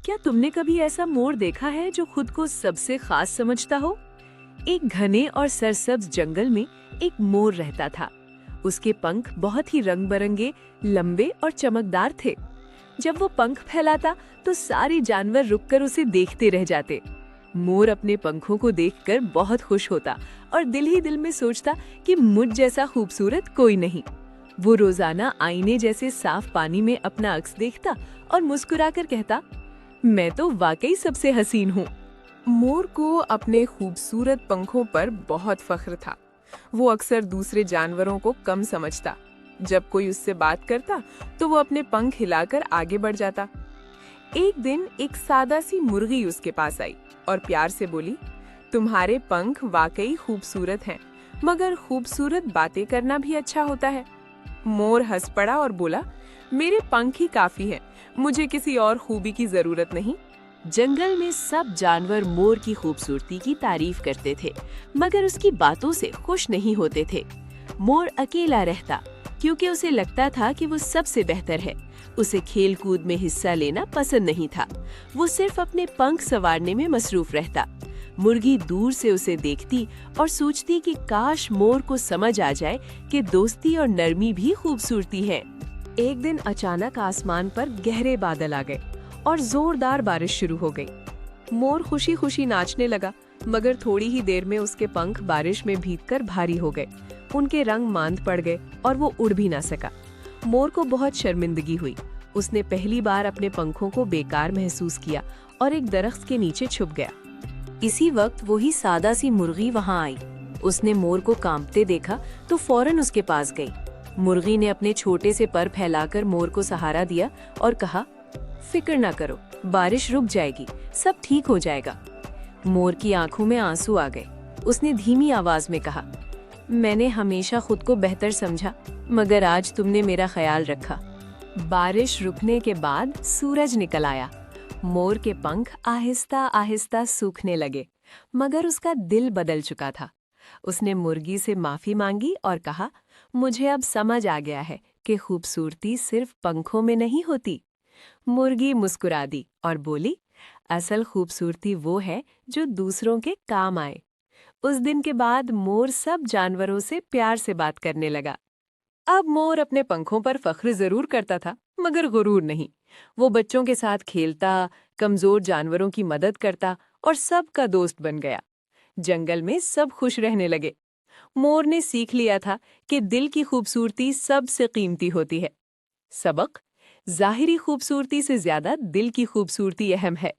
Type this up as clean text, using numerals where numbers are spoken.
क्या तुमने कभी ऐसा मोर देखा है जो खुद को सबसे खास समझता हो? एक घने और सरसब्ज जंगल में एक मोर रहता था। उसके पंख बहुत ही रंग बिरंगे, लंबे और चमकदार थे। जब वो पंख फैलाता तो सारे जानवर रुककर उसे देखते रह जाते। मोर अपने पंखों को देखकर बहुत खुश होता और दिल ही दिल में सोचता कि मुझ जैसा खूबसूरत कोई नहीं। वो रोजाना आईने जैसे साफ पानी में अपना अक्स देखता और मुस्कुराकर कहता, मैं तो वाकई सबसे हसीन हूँ। मोर को अपने खूबसूरत पंखों पर बहुत फख्र था। वो अक्सर दूसरे जानवरों को कम समझता। जब कोई उससे बात करता तो वो अपने पंख हिलाकर आगे बढ़ जाता। एक दिन एक सादा सी मुर्गी उसके पास आई और प्यार से बोली, तुम्हारे पंख वाकई खूबसूरत हैं, मगर खूबसूरत बातें करना भी अच्छा होता है। मोर हंस पड़ा और बोला, मेरे पंख ही काफी हैं, मुझे किसी और खूबी की जरूरत नहीं। जंगल में सब जानवर मोर की खूबसूरती की तारीफ करते थे, मगर उसकी बातों से खुश नहीं होते थे। मोर अकेला रहता क्योंकि उसे लगता था कि वो सबसे बेहतर है। उसे खेल कूद में हिस्सा लेना पसंद नहीं था। वो सिर्फ अपने पंख संवारने में मसरूफ रहता। मुर्गी दूर से उसे देखती और सोचती कि काश मोर को समझ आ जाए कि दोस्ती और नरमी भी खूबसूरती है। एक दिन अचानक आसमान पर गहरे बादल आ गए और जोरदार बारिश शुरू हो गई। मोर खुशी खुशी नाचने लगा, मगर थोड़ी ही देर में उसके पंख बारिश में भीगकर भारी हो गए। उनके रंग मांद पड़ गए और वो उड़ भी ना सका। मोर को बहुत शर्मिंदगी हुई। उसने पहली बार अपने पंखों को बेकार महसूस किया और एक दरख्त के नीचे छुप गया। इसी वक्त वही सादा सी मुर्गी वहाँ आई। उसने मोर को कांपते देखा तो फौरन उसके पास गई। मुर्गी ने अपने छोटे से पर फैलाकर मोर को सहारा दिया और कहा, फिक्र ना करो, बारिश रुक जाएगी, सब ठीक हो जाएगा। मोर की आंखों में आंसू आ गए। उसने धीमी आवाज में कहा, मैंने हमेशा खुद को बेहतर समझा, मगर आज तुमने मेरा ख्याल रखा। बारिश रुकने के बाद सूरज निकल आया। मोर के पंख आहिस्ता आहिस्ता सूखने लगे, मगर उसका दिल बदल चुका था। उसने मुर्गी से माफी मांगी और कहा, मुझे अब समझ आ गया है कि खूबसूरती सिर्फ पंखों में नहीं होती। मुर्गी मुस्कुरा दी और बोली, असल खूबसूरती वो है जो दूसरों के काम आए। उस दिन के बाद मोर सब जानवरों से प्यार से बात करने लगा। अब मोर अपने पंखों पर फख्र जरूर करता था, मगर गुरूर नहीं। वो बच्चों के साथ खेलता, कमजोर जानवरों की मदद करता और सबका दोस्त बन गया। जंगल में सब खुश रहने लगे। मोर ने सीख लिया था कि दिल की खूबसूरती सबसे कीमती होती है। सबक: जाहिरी खूबसूरती से ज्यादा दिल की खूबसूरती अहम है।